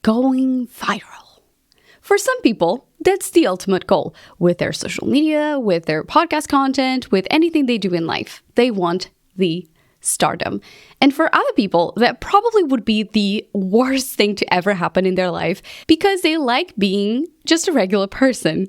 going viral. For some people, that's the ultimate goal with their social media, with their podcast content, with anything they do in life. They want the stardom. And for other people, that probably would be the worst thing to ever happen in their life because they like being just a regular person.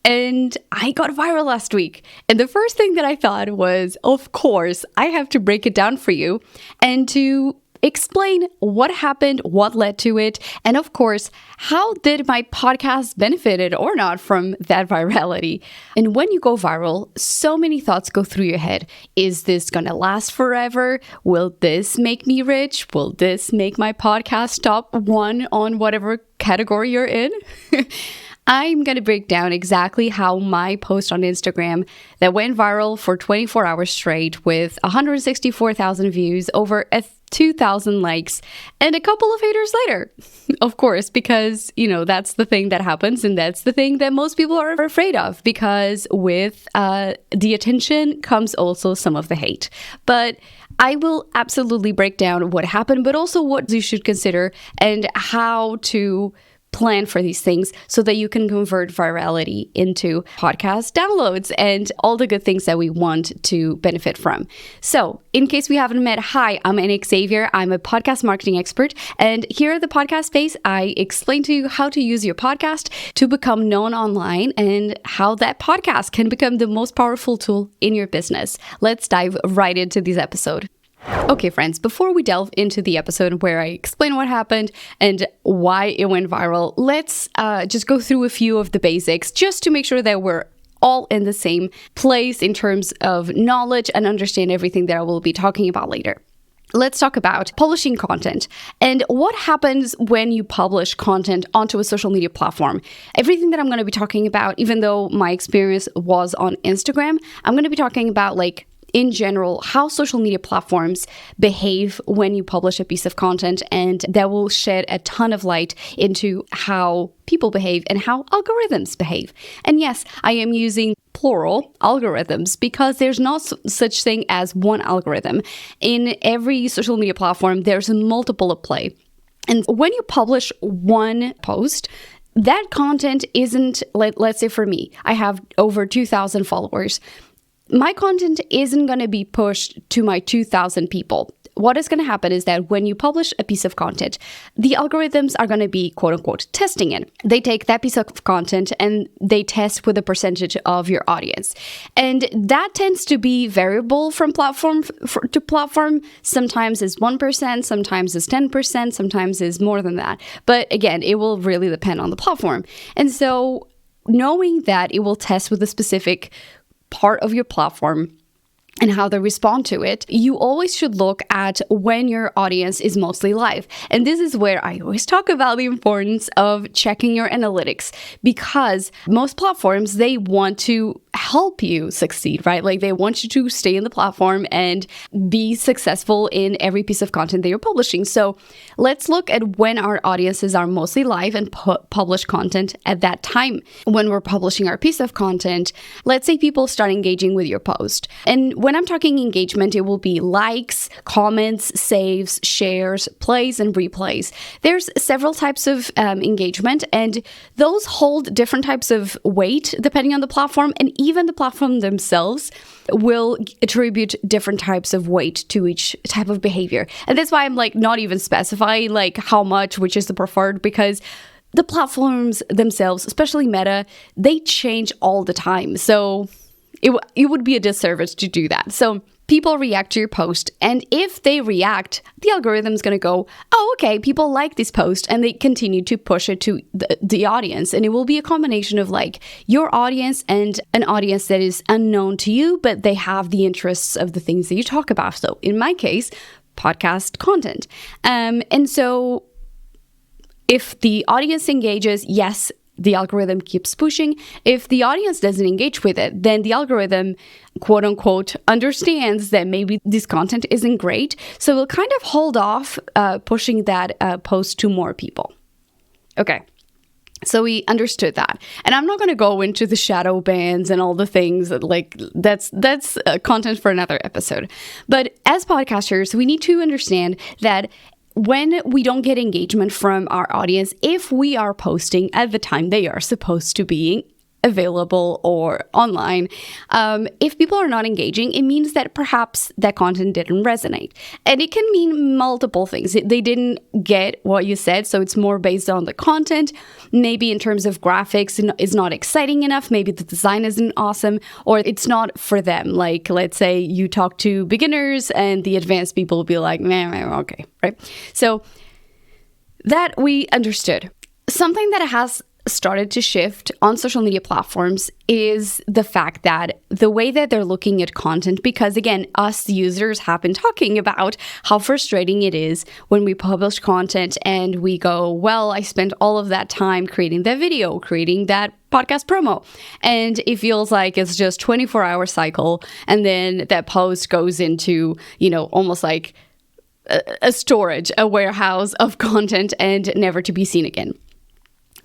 And I got viral last week. And the first thing that I thought was, of course, I have to break it down for you and to explain what happened, what led to it, and of course, how did my podcast benefited or not from that virality. And when you go viral, so many thoughts go through your head. Is this gonna last forever? Will this make me rich? Will this make my podcast top 1 on whatever category you're in? I'm going to break down exactly how my post on Instagram that went viral for 24 hours straight with 164,000 views, over 2,000 likes, and a couple of haters later. Of course, because, that's the thing that happens, and that's the thing that most people are afraid of, because with the attention comes also some of the hate. But I will absolutely break down what happened, but also what you should consider and how to plan for these things so that you can convert virality into podcast downloads and all the good things that we want to benefit from. So, in case we haven't met, hi, I'm Anna Xavier. I'm a podcast marketing expert. And here at the podcast space, I explain to you how to use your podcast to become known online and how that podcast can become the most powerful tool in your business. Let's dive right into this episode. Okay, friends, before we delve into the episode where I explain what happened and why it went viral, let's just go through a few of the basics just to make sure that we're all in the same place in terms of knowledge and understand everything that I will be talking about later. Let's talk about publishing content and what happens when you publish content onto a social media platform. Everything that I'm going to be talking about, even though my experience was on Instagram, I'm going to be talking about in general, how social media platforms behave when you publish a piece of content, and that will shed a ton of light into how people behave and how algorithms behave. And yes, I am using plural algorithms because there's not such thing as one algorithm. In every social media platform, there's a multiple at play. And when you publish one post, that content isn't, let's say for me, I have over 2,000 followers. My content isn't going to be pushed to my 2,000 people. What is going to happen is that when you publish a piece of content, the algorithms are going to be, quote unquote, testing it. They take that piece of content and they test with a percentage of your audience. And that tends to be variable from platform to platform. Sometimes it's 1%, sometimes it's 10%, sometimes it's more than that. But again, it will really depend on the platform. And so knowing that it will test with a specific part of your platform and how they respond to it, you always should look at when your audience is mostly live. And this is where I always talk about the importance of checking your analytics, because most platforms, they want to help you succeed, right? They want you to stay in the platform and be successful in every piece of content that you're publishing. So let's look at when our audiences are mostly live and publish content at that time. When we're publishing our piece of content, let's say people start engaging with your post. And when I'm talking engagement, it will be likes, comments, saves, shares, plays, and replays. There's several types of engagement, and those hold different types of weight depending on the platform, and even the platform themselves will attribute different types of weight to each type of behavior. And that's why I'm not even specifying how much, which is the preferred, because the platforms themselves, especially Meta, they change all the time. So it would be a disservice to do that. So people react to your post, and if they react, the algorithm is going to go, oh, okay, people like this post, and they continue to push it to the audience. And it will be a combination of your audience and an audience that is unknown to you, but they have the interests of the things that you talk about. So in my case, podcast content. And so if the audience engages, yes, the algorithm keeps pushing. If the audience doesn't engage with it, then the algorithm, quote unquote, understands that maybe this content isn't great. So we'll kind of hold off pushing that post to more people. Okay. So we understood that. And I'm not going to go into the shadow bans and all the things that's content for another episode. But as podcasters, we need to understand that when we don't get engagement from our audience, if we are posting at the time they are supposed to be available or online, if people are not engaging, it means that perhaps that content didn't resonate. And it can mean multiple things. They didn't get what you said, so it's more based on the content. Maybe in terms of graphics, it's not exciting enough. Maybe the design isn't awesome, or it's not for them. Like, let's say you talk to beginners and the advanced people will be like, okay, right? So that we understood. Something that has started to shift on social media platforms is the fact that the way that they're looking at content, because again, us users have been talking about how frustrating it is when we publish content and we go, well, I spent all of that time creating that video, creating that podcast promo, and it feels like it's just 24-hour cycle, and then that post goes into, almost like a storage, a warehouse of content and never to be seen again.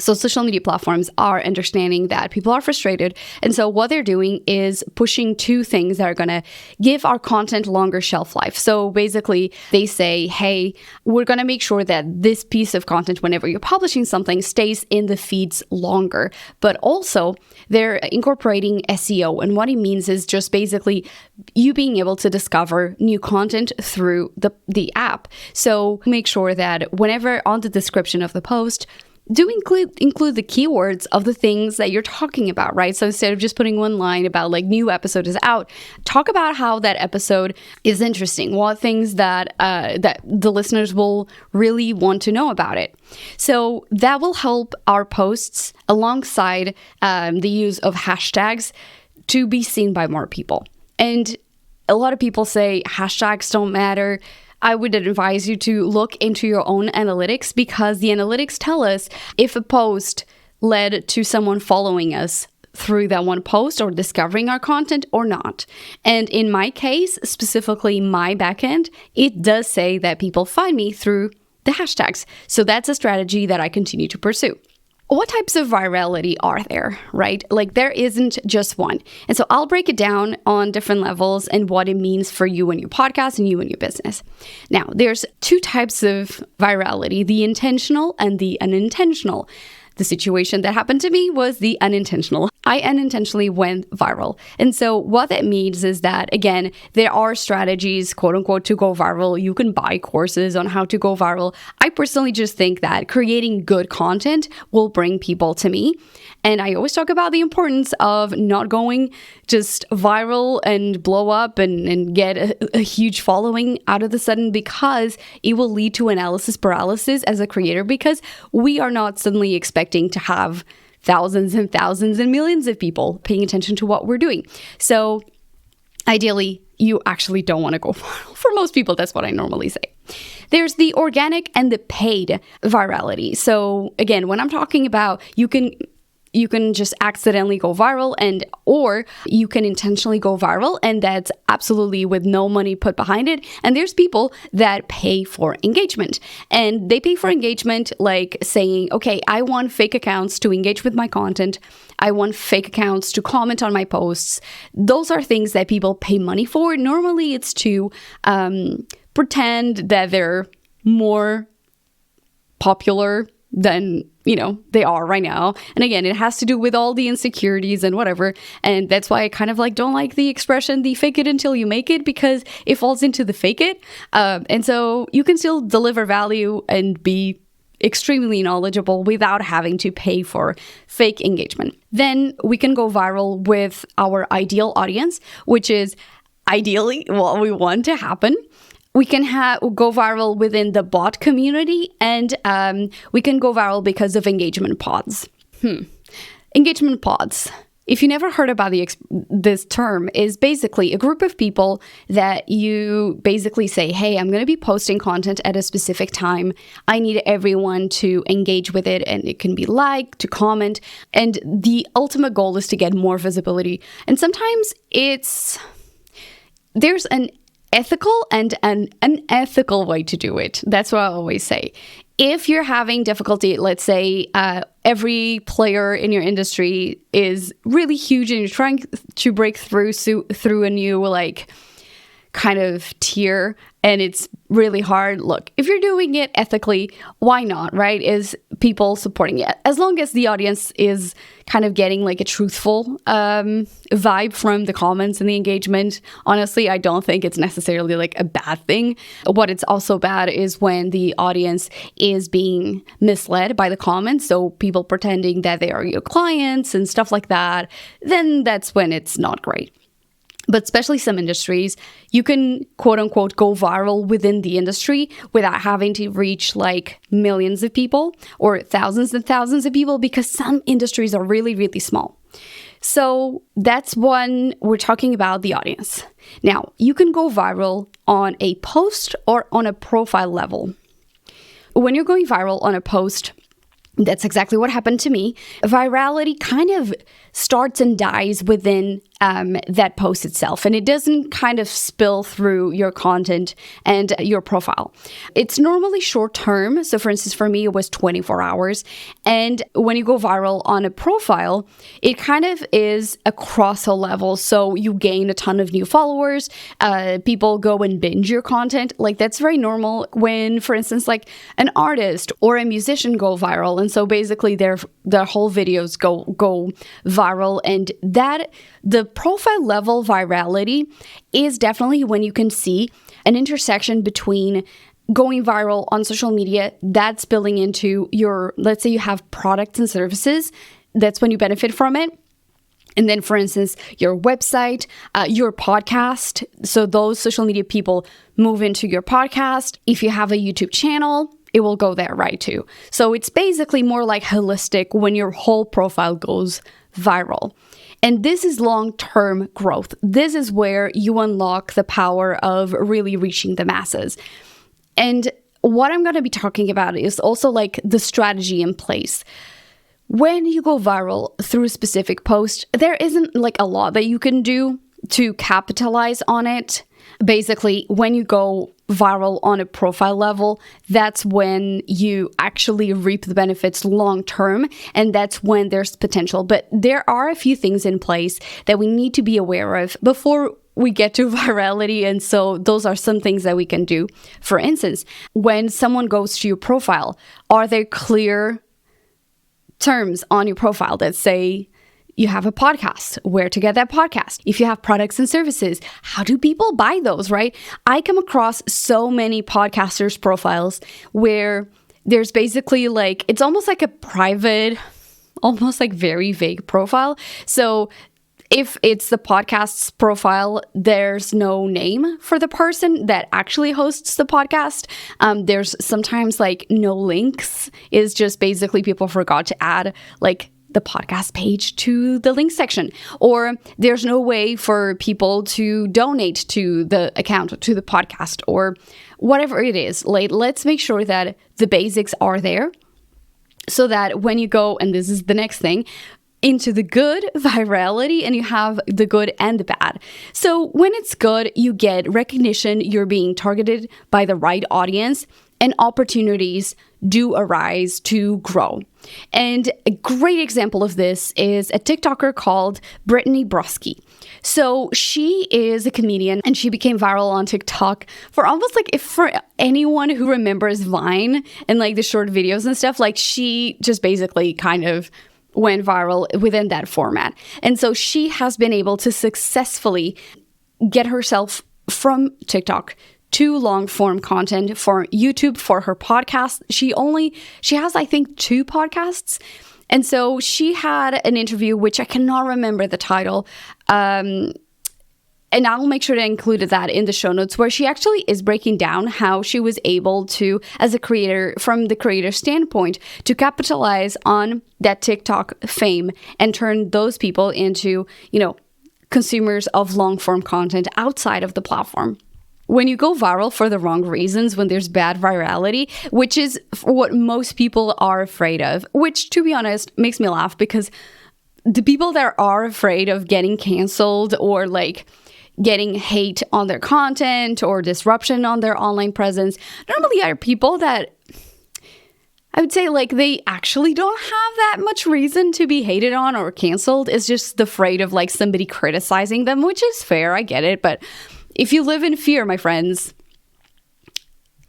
So social media platforms are understanding that people are frustrated. And so what they're doing is pushing two things that are going to give our content longer shelf life. So basically, they say, hey, we're going to make sure that this piece of content, whenever you're publishing something, stays in the feeds longer. But also, they're incorporating SEO. And what it means is just basically you being able to discover new content through the app. So make sure that whenever on the description of the post, do include the keywords of the things that you're talking about, right? So instead of just putting one line about like new episode is out, talk about how that episode is interesting, what things that the listeners will really want to know about it. So that will help our posts alongside the use of hashtags to be seen by more people. And a lot of people say hashtags don't matter. I would advise you to look into your own analytics, because the analytics tell us if a post led to someone following us through that one post or discovering our content or not. And in my case, specifically my backend, it does say that people find me through the hashtags. So that's a strategy that I continue to pursue. What types of virality are there, right? Like there isn't just one. And so I'll break it down on different levels and what it means for you and your podcast and you and your business. Now, there's two types of virality, the intentional and the unintentional. The situation that happened to me was the unintentional. I unintentionally went viral. And so what that means is that, again, there are strategies, quote unquote, to go viral. You can buy courses on how to go viral. I personally just think that creating good content will bring people to me. And I always talk about the importance of not going just viral and blow up and get a huge following out of the sudden, because it will lead to analysis paralysis as a creator, because we are not suddenly expecting to have thousands and thousands and millions of people paying attention to what we're doing. So ideally, you actually don't want to go viral. For most people, that's what I normally say. There's the organic and the paid virality. So again, when I'm talking about you can just accidentally go viral, or you can intentionally go viral, and that's absolutely with no money put behind it. And there's people that pay for engagement, and they pay for engagement like saying, okay, I want fake accounts to engage with my content. I want fake accounts to comment on my posts. Those are things that people pay money for. Normally it's to pretend that they're more popular than they are right now. And again, it has to do with all the insecurities and whatever. And that's why I kind of don't like the expression, the fake it until you make it, because it falls into the fake it. And so you can still deliver value and be extremely knowledgeable without having to pay for fake engagement. Then we can go viral with our ideal audience, which is ideally what we want to happen. We can go viral within the bot community, and we can go viral because of engagement pods. Engagement pods. If you never heard about this term, is basically a group of people that you basically say, hey, I'm going to be posting content at a specific time. I need everyone to engage with it, and it can be like, to comment. And the ultimate goal is to get more visibility. And sometimes there's an ethical and an unethical way to do it. That's what I always say. If you're having difficulty, let's say every player in your industry is really huge and you're trying to break through a new kind of tier, and it's really hard. Look, if you're doing it ethically, why not, right? Is people supporting it? As long as the audience is kind of getting like a truthful vibe from the comments and the engagement, honestly, I don't think it's necessarily like a bad thing. What it's also bad is when the audience is being misled by the comments. So people pretending that they are your clients and stuff like that, then that's when it's not great. But especially some industries, you can quote unquote go viral within the industry without having to reach like millions of people or thousands and thousands of people, because some industries are really, really small. So that's when we're talking about the audience. Now, you can go viral on a post or on a profile level. When you're going viral on a post, that's exactly what happened to me. Virality kind of starts and dies within that post itself, and it doesn't kind of spill through your content and your profile. It's normally short term. So for instance, for me, it was 24 hours. And when you go viral on a profile, it kind of is across a level. So you gain a ton of new followers. People go and binge your content. Like that's very normal when, for instance, like an artist or a musician go viral. And so basically their whole videos go viral, and that the profile level virality is definitely when you can see an intersection between going viral on social media that's spilling into your, let's say you have products and services, that's when you benefit from it. And then, for instance, your website, your podcast. So those social media people move into your podcast. If you have a YouTube channel, it will go there, right, too. So it's basically more like holistic when your whole profile goes viral. And this is long-term growth. This is where you unlock the power of really reaching the masses. And what I'm going to be talking about is also like the strategy in place. When you go viral through a specific post, there isn't like a lot that you can do to capitalize on it. Basically, when you go viral on a profile level, that's when you actually reap the benefits long term, and that's when there's potential. But there are a few things in place that we need to be aware of before we get to virality, and so those are some things that we can do. For instance, when someone goes to your profile, are there clear terms on your profile that say you have a podcast, where to get that podcast? If you have products and services, how do people buy those, right? I come across so many podcasters' profiles where there's basically like, it's almost like a private, almost like very vague profile. So if it's the podcast's profile, there's no name for the person that actually hosts the podcast. There's sometimes like no links. It's just basically people forgot to add like the podcast page to the link section, or there's no way for people to donate to the account, to the podcast, or whatever it is. Like, let's make sure that the basics are there so that when you go, and this is the next thing, into the good virality, and you have the good and the bad. So when it's good, you get recognition, you're being targeted by the right audience, and opportunities do arise to grow. And a great example of this is a TikToker called Brittany Broski. So she is a comedian, and she became viral on TikTok for almost like, if for anyone who remembers Vine and like the short videos and stuff, like she just basically kind of went viral within that format. And so she has been able to successfully get herself from TikTok to long form content for YouTube, for her podcast. She has, I think, 2 podcasts. And so she had an interview, which I cannot remember the title. And I'll make sure to include that in the show notes, where she actually is breaking down how she was able to, as a creator, from the creator standpoint, to capitalize on that TikTok fame and turn those people into, consumers of long form content outside of the platform. When you go viral for the wrong reasons, when there's bad virality, which is what most people are afraid of, which, to be honest, makes me laugh, because the people that are afraid of getting canceled or like getting hate on their content or disruption on their online presence normally are people that I would say like they actually don't have that much reason to be hated on or canceled. It's just afraid of like somebody criticizing them, which is fair. I get it. But if you live in fear, my friends,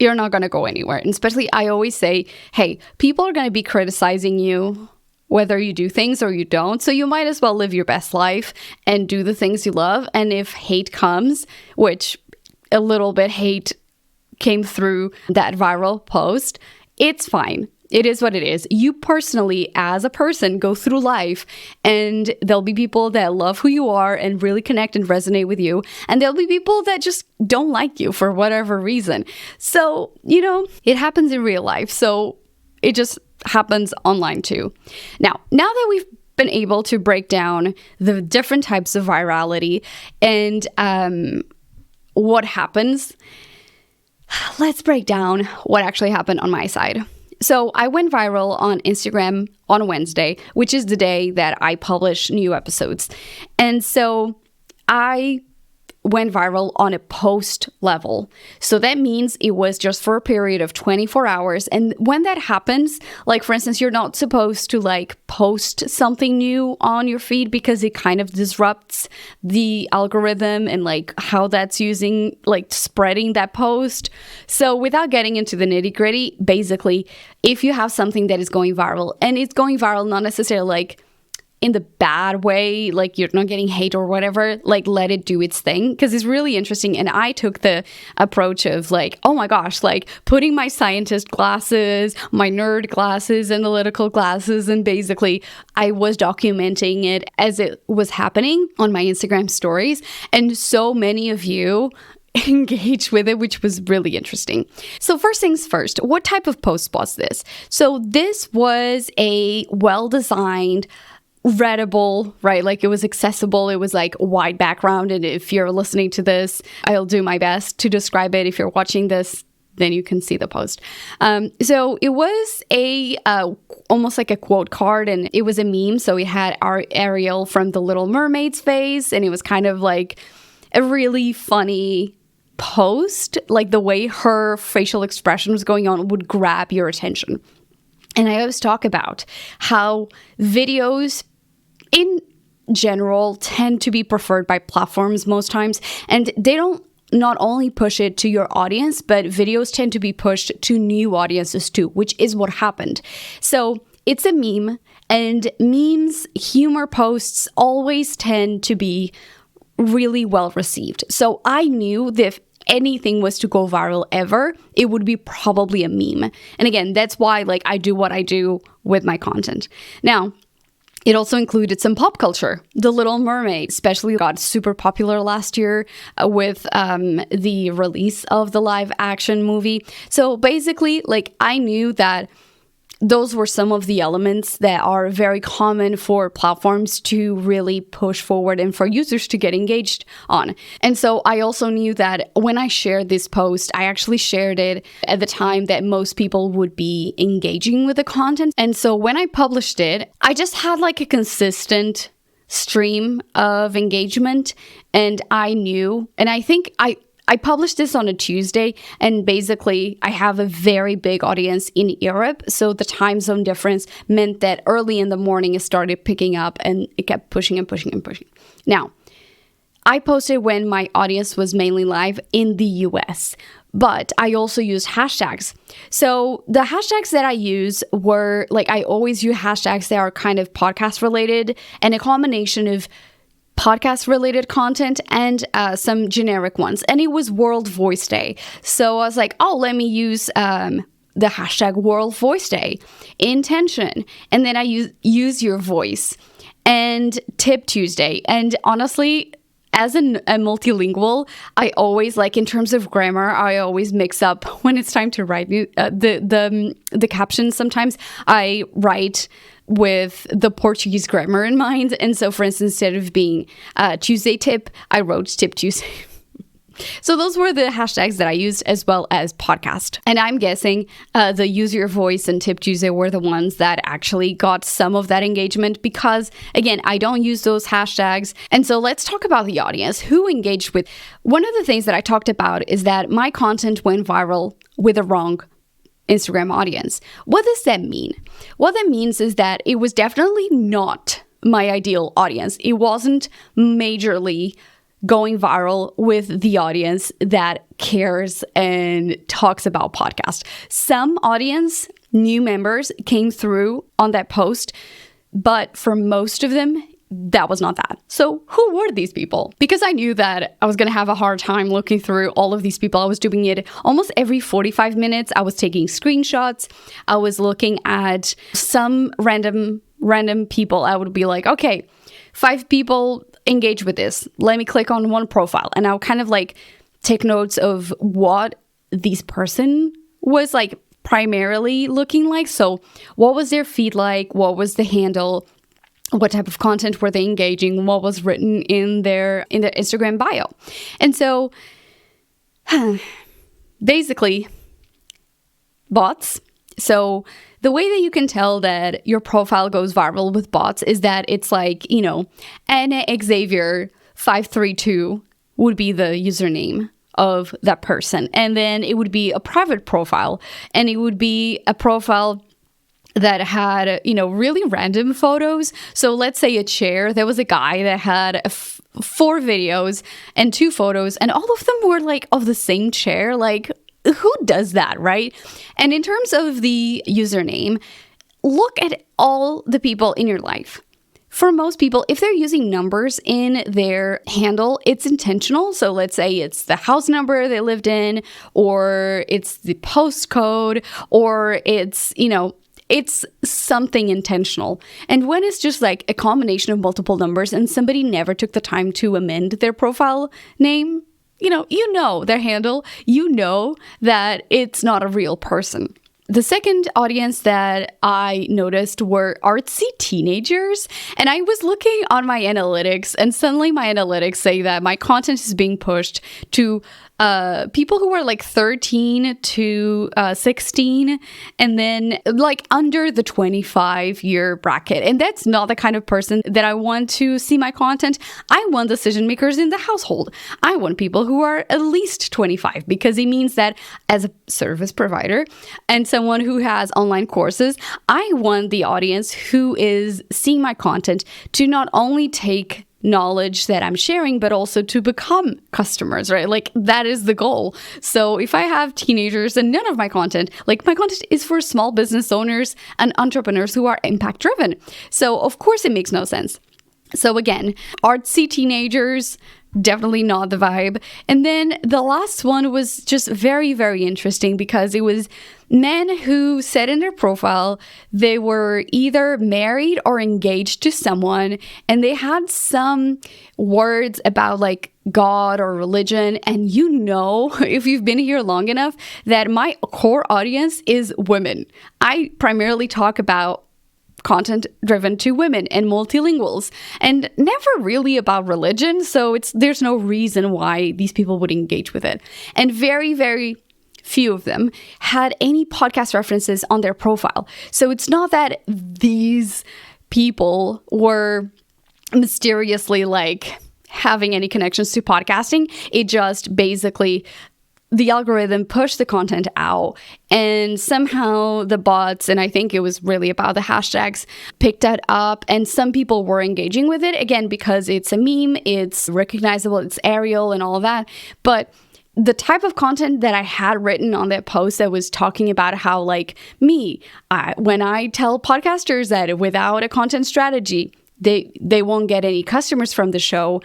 you're not going to go anywhere. And especially, I always say, hey, people are going to be criticizing you whether you do things or you don't. So you might as well live your best life and do the things you love. And if hate comes, which a little bit hate came through that viral post, it's fine. It is what it is. You personally, as a person, go through life and there'll be people that love who you are and really connect and resonate with you. And there'll be people that just don't like you for whatever reason. So, it happens in real life. So it just happens online too. Now that we've been able to break down the different types of virality and what happens, let's break down what actually happened on my side. So I went viral on Instagram on Wednesday, which is the day that I publish new episodes. And so I went viral on a post level. So that means it was just for a period of 24 hours. And when that happens, like for instance, you're not supposed to post something new on your feed because it kind of disrupts the algorithm and how that's using, spreading that post. So without getting into the nitty gritty, basically, if you have something that is going viral and it's going viral, not necessarily in the bad way, you're not getting hate or whatever, let it do its thing, because it's really interesting. And I took the approach of oh my gosh, putting my scientist glasses, my nerd glasses, analytical glasses, and basically I was documenting it as it was happening on my Instagram stories. And so many of you engage with it, which was really interesting. So first things first, what type of post was this? So this was a well-designed, readable, right? It was accessible. It was white background. And if you're listening to this, I'll do my best to describe it. If you're watching this, then you can see the post. So it was almost like a quote card, and it was a meme. So it had our Ariel from The Little Mermaid's face, and it was kind of a really funny post. The way her facial expression was going on would grab your attention. And I always talk about how videos in general tend to be preferred by platforms most times, and they don't not only push it to your audience, but videos tend to be pushed to new audiences too, which is what happened. So it's a meme, and memes, humor posts always tend to be really well received. So I knew that if anything was to go viral ever, it would be probably a meme. And again, that's why I do what I do with my content. Now, it also included some pop culture. The Little Mermaid especially got super popular last year with the release of the live action movie. So basically, I knew that those were some of the elements that are very common for platforms to really push forward and for users to get engaged on. And so I also knew that when I shared this post, I actually shared it at the time that most people would be engaging with the content. And so when I published it, I just had a consistent stream of engagement, and I knew, and I think I published this on a Tuesday, and basically I have a very big audience in Europe. So the time zone difference meant that early in the morning it started picking up, and it kept pushing and pushing and pushing. Now, I posted when my audience was mainly live in the US, but I also used hashtags. So the hashtags that I use were I always use hashtags that are kind of podcast related, and a combination of podcast related content and some generic ones. And it was World Voice Day. So I was let me use the hashtag World Voice Day, intention. And then I use your voice and Tip Tuesday. And honestly, as a multilingual, I always in terms of grammar, I always mix up when it's time to write the captions. Sometimes I write with the Portuguese grammar in mind. And so, for instance, instead of being Tuesday tip, I wrote Tip Tuesday. So those were the hashtags that I used, as well as podcast. And I'm guessing the Use Your Voice and Tip Tuesday were the ones that actually got some of that engagement because, again, I don't use those hashtags. And so let's talk about the audience. Who engaged with? One of the things that I talked about is that my content went viral with the wrong Instagram audience. What does that mean? What that means is that it was definitely not my ideal audience. It wasn't majorly going viral with the audience that cares and talks about podcast. Some audience, new members, came through on that post, but for most of them, that was not that. So who were these people? Because I knew that I was going to have a hard time looking through all of these people. I was doing it almost every 45 minutes. I was taking screenshots. I was looking at some random people. I would be like, okay, 5 people engage with this. Let me click on one profile. And I'll kind of like take notes of what this person was like primarily looking like. So what was their feed like? What was the handle? What type of content were they engaging? What was written in their Instagram bio? And so basically bots. So the way that you can tell that your profile goes viral with bots is that it's like, Anna Xavier 532 would be the username of that person. And then it would be a private profile, and it would be a profile that had, really random photos. So let's say a chair. There was a guy that had 4 videos and 2 photos, and all of them were like of the same chair. Like, who does that, right? And in terms of the username, look at all the people in your life. For most people, if they're using numbers in their handle, it's intentional. So let's say it's the house number they lived in, or it's the postcode, or it's, it's something intentional. And when it's just like a combination of multiple numbers and somebody never took the time to amend their profile name, you know their handle, that it's not a real person. The second audience that I noticed were artsy teenagers. And I was looking on my analytics, and suddenly my analytics say that my content is being pushed to people who are like 13 to 16, and then like under the 25-year bracket. And that's not the kind of person that I want to see my content. I want decision makers in the household. I want people who are at least 25, because it means that as a service provider and someone who has online courses, I want the audience who is seeing my content to not only take knowledge that I'm sharing, but also to become customers, right? Like, that is the goal. So if I have teenagers, and none of my content is for small business owners and entrepreneurs who are impact driven. So of course it makes no sense. So again, artsy teenagers, definitely not the vibe. And then the last one was just very, very interesting, because it was men who said in their profile they were either married or engaged to someone, and they had some words about like God or religion. And if you've been here long enough, that my core audience is women. I primarily talk about content driven to women and multilinguals, and never really about religion. So there's no reason why these people would engage with it. And very, very few of them had any podcast references on their profile. So it's not that these people were mysteriously like having any connections to podcasting. It just basically, the algorithm pushed the content out, and somehow the bots, and I think it was really about the hashtags, picked that up, and some people were engaging with it, again, because it's a meme, it's recognizable, it's Arial and all of that. But the type of content that I had written on that post that was talking about how, like, when I tell podcasters that without a content strategy, they won't get any customers from the show,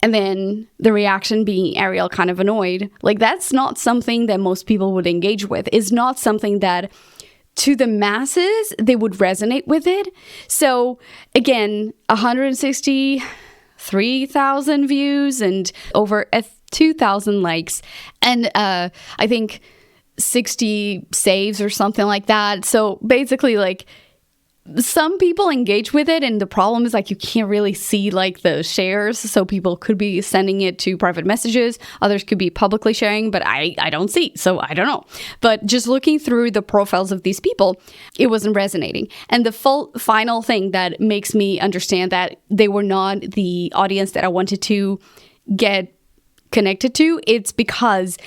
and then the reaction being Ariel kind of annoyed. Like, that's not something that most people would engage with. It's not something that, to the masses, they would resonate with it. So, again, 163,000 views and over 2,000 likes. And I think 60 saves or something like that. So, basically, like, some people engage with it, and the problem is like you can't really see like the shares, so people could be sending it to private messages, others could be publicly sharing, but I don't see, so I don't know. But just looking through the profiles of these people, it wasn't resonating. And the final thing that makes me understand that they were not the audience that I wanted to get connected to, it's because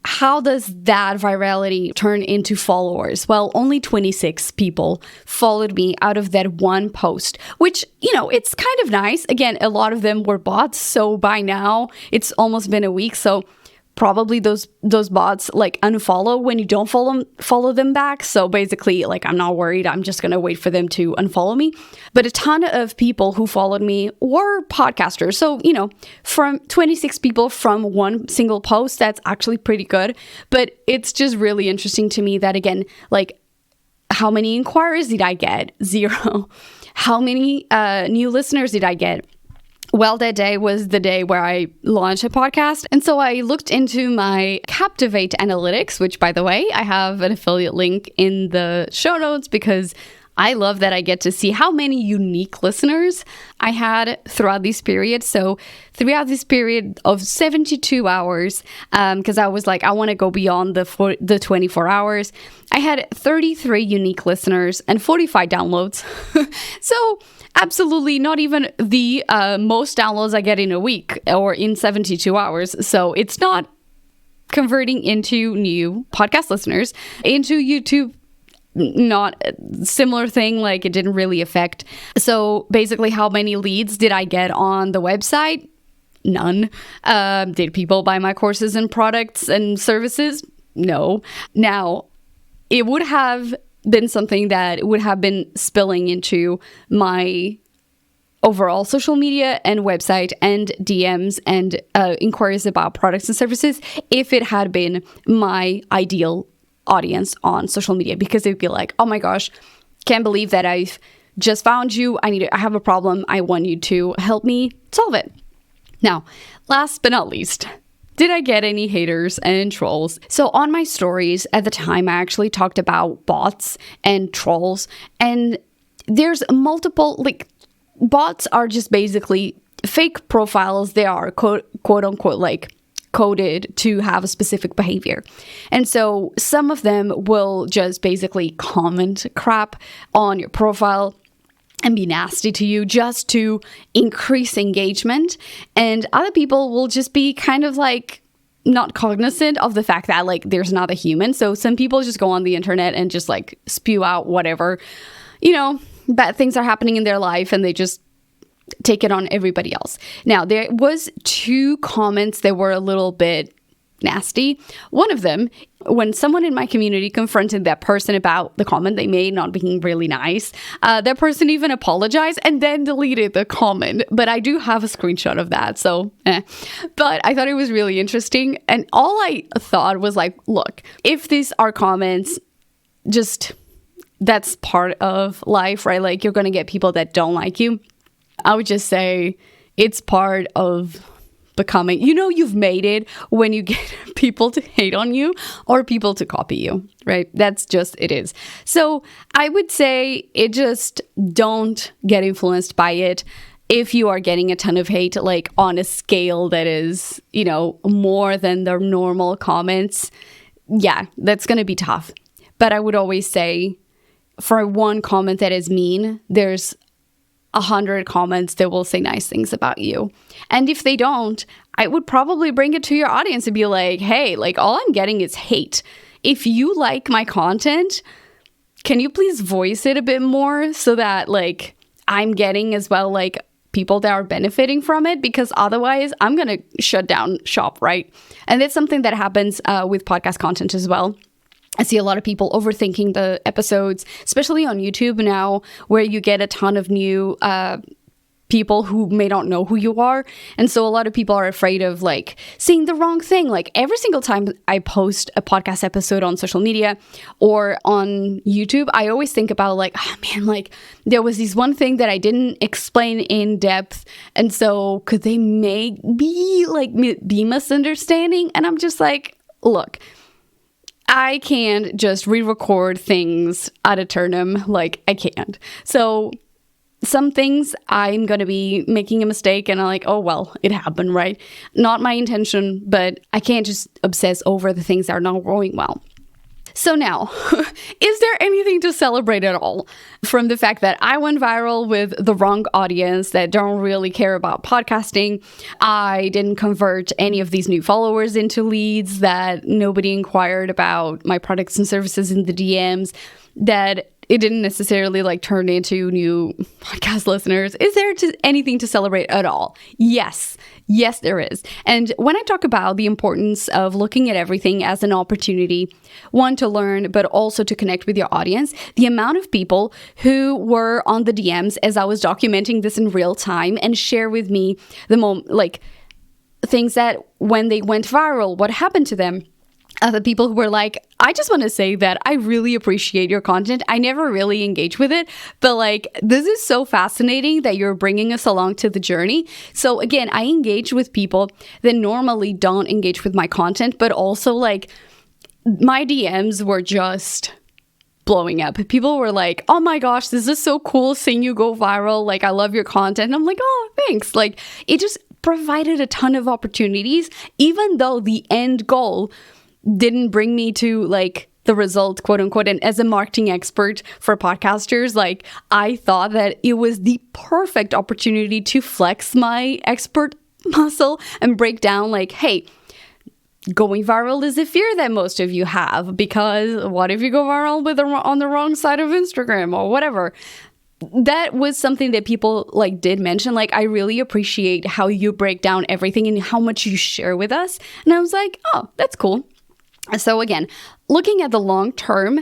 how does that virality turn into followers? Well, only 26 people followed me out of that one post, which, it's kind of nice. Again, a lot of them were bots. So by now it's almost been a week. So probably those bots like unfollow when you don't follow them back. So basically, like, I'm not worried. I'm just going to wait for them to unfollow me. But a ton of people who followed me were podcasters. So, from 26 people from one single post, that's actually pretty good. But it's just really interesting to me that, again, like, how many inquiries did I get? 0. How many new listeners did I get? Well, that day was the day where I launched a podcast. And so I looked into my Captivate analytics, which, by the way, I have an affiliate link in the show notes because I love that I get to see how many unique listeners I had throughout this period. So throughout this period of 72 hours, because I was like, I want to go beyond the 24 hours, I had 33 unique listeners and 45 downloads. So absolutely not even the most downloads I get in a week or in 72 hours. So it's not converting into new podcast listeners. Into YouTube, not a similar thing, like it didn't really affect. So basically, how many leads did I get on the website? None. Did people buy my courses and products and services? No. Now, it would have been something that would have been spilling into my overall social media and website and DMs and inquiries about products and services if it had been my ideal audience on social media, because they'd be like, oh my gosh, can't believe that I've just found you. I have a problem. I want you to help me solve it. Now, last but not least, did I get any haters and trolls? So on my stories at the time, I actually talked about bots and trolls, and there's multiple, like, bots are just basically fake profiles. They are quote unquote like coded to have a specific behavior. And so some of them will just basically comment crap on your profile and be nasty to you just to increase engagement. And other people will just be kind of like not cognizant of the fact that, like, there's not a human. So some people just go on the internet and just like spew out whatever, bad things are happening in their life, and they just take it on everybody else. Now, there was 2 comments that were a little bit nasty. One of them, when someone in my community confronted that person about the comment they made not being really nice, that person even apologized and then deleted the comment. But I do have a screenshot of that, so But I thought it was really interesting. And all I thought was like, look, if these are comments, just that's part of life, right? Like, you're going to get people that don't like you. I would just say it's part of becoming, you've made it when you get people to hate on you or people to copy you, right? That's just, it is. So I would say don't get influenced by it. If you are getting a ton of hate, like on a scale that is, more than the normal comments, yeah, that's going to be tough. But I would always say, for one comment that is mean, there's 100 comments that will say nice things about you. And if they don't, I would probably bring it to your audience and be like, hey, like, all I'm getting is hate. If you like my content, can you please voice it a bit more so that, like, I'm getting as well, like, people that are benefiting from it? Because otherwise I'm going to shut down shop, right? And that's something that happens with podcast content as well. I see a lot of people overthinking the episodes, especially on YouTube now, where you get a ton of new people who may not know who you are. And so a lot of people are afraid of, like, saying the wrong thing. Like, every single time I post a podcast episode on social media or on YouTube, I always think about, like, oh man, like, there was this one thing that I didn't explain in depth. And so could they maybe, like, be misunderstanding? And I'm just like, look, I can't just re-record things ad eternum. Like, I can't. So some things I'm going to be making a mistake and I'm like, oh, well, it happened, right? Not my intention, but I can't just obsess over the things that are not going well. So now, is there anything to celebrate at all from the fact that I went viral with the wrong audience that don't really care about podcasting? I didn't convert any of these new followers into leads, that nobody inquired about my products and services in the DMs, that it didn't necessarily like turn into new podcast listeners. Is there anything to celebrate at all? Yes, there is. And when I talk about the importance of looking at everything as an opportunity, one, to learn, but also to connect with your audience, the amount of people who were on the DMs as I was documenting this in real time and share with me things that when they went viral, what happened to them. Other people who were like, I just want to say that I really appreciate your content. I never really engage with it, but like, this is so fascinating that you're bringing us along to the journey. So again, I engage with people that normally don't engage with my content, but also like my DMs were just blowing up. People were like, oh my gosh, this is so cool seeing you go viral. Like, I love your content. And I'm like, oh, thanks. Like, it just provided a ton of opportunities, even though the end goal didn't bring me to like the result, quote unquote. And as a marketing expert for podcasters, like I thought that it was the perfect opportunity to flex my expert muscle and break down like, hey, going viral is a fear that most of you have, because what if you go viral on the wrong side of Instagram or whatever? That was something that people like did mention. Like, I really appreciate how you break down everything and how much you share with us. And I was like, oh, that's cool. So again, looking at the long term,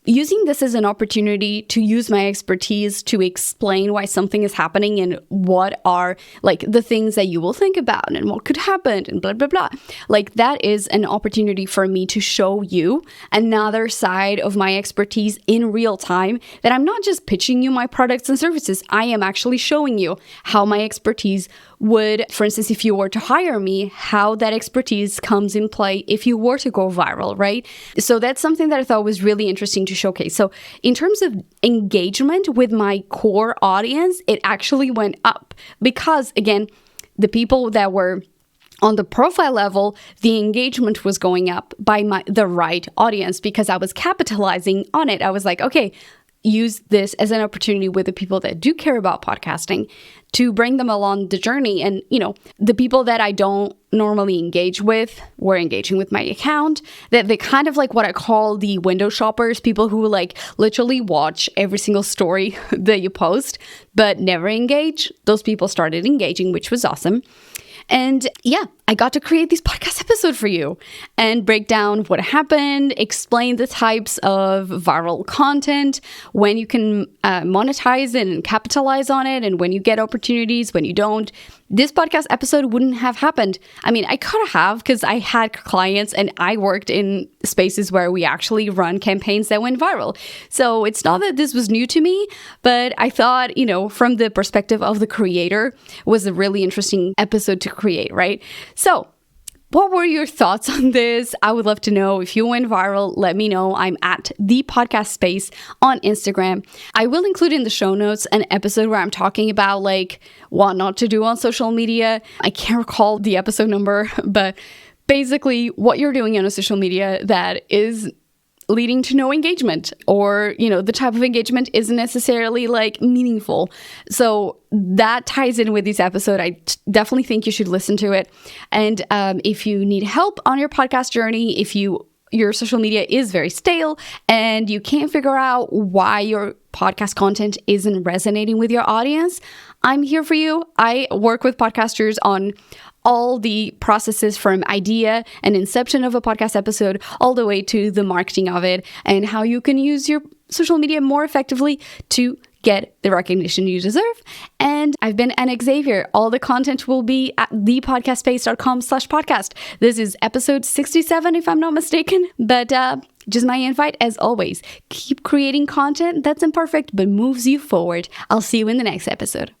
using this as an opportunity to use my expertise to explain why something is happening and what are like the things that you will think about and what could happen and blah, blah, blah. Like, that is an opportunity for me to show you another side of my expertise in real time, that I'm not just pitching you my products and services. I am actually showing you how my expertise would, for instance, if you were to hire me, how that expertise comes in play if you were to go viral, right? So that's something that I thought was really interesting to showcase. So in terms of engagement with my core audience, it actually went up because, again, the people that were on the profile level, the engagement was going up by the right audience because I was capitalizing on it. I was like, okay, use this as an opportunity with the people that do care about podcasting to bring them along the journey. And, you know, the people that I don't normally engage with were engaging with my account, that they kind of like what I call the window shoppers, people who like literally watch every single story that you post, but never engage. Those people started engaging, which was awesome. And yeah, I got to create this podcast episode for you and break down what happened, explain the types of viral content, when you can monetize it and capitalize on it, and when you get opportunities, when you don't. This podcast episode wouldn't have happened. I mean, I could have, because I had clients and I worked in spaces where we actually run campaigns that went viral. So it's not that this was new to me, but I thought, you know, from the perspective of the creator, was a really interesting episode to create, right? So what were your thoughts on this? I would love to know. If you went viral, let me know. I'm at The Podcast Space on Instagram. I will include in the show notes an episode where I'm talking about like what not to do on social media. I can't recall the episode number, but basically what you're doing on a social media that is leading to no engagement, or, you know, the type of engagement isn't necessarily like meaningful. So that ties in with this episode. I definitely think you should listen to it. And if you need help on your podcast journey, if your social media is very stale and you can't figure out why your podcast content isn't resonating with your audience, I'm here for you. I work with podcasters on all the processes from idea and inception of a podcast episode all the way to the marketing of it and how you can use your social media more effectively to get the recognition you deserve. And I've been Anna Xavier. All the content will be at thepodcastspace.com/podcast. This is episode 67, if I'm not mistaken. But just my invite, as always, keep creating content that's imperfect but moves you forward. I'll see you in the next episode.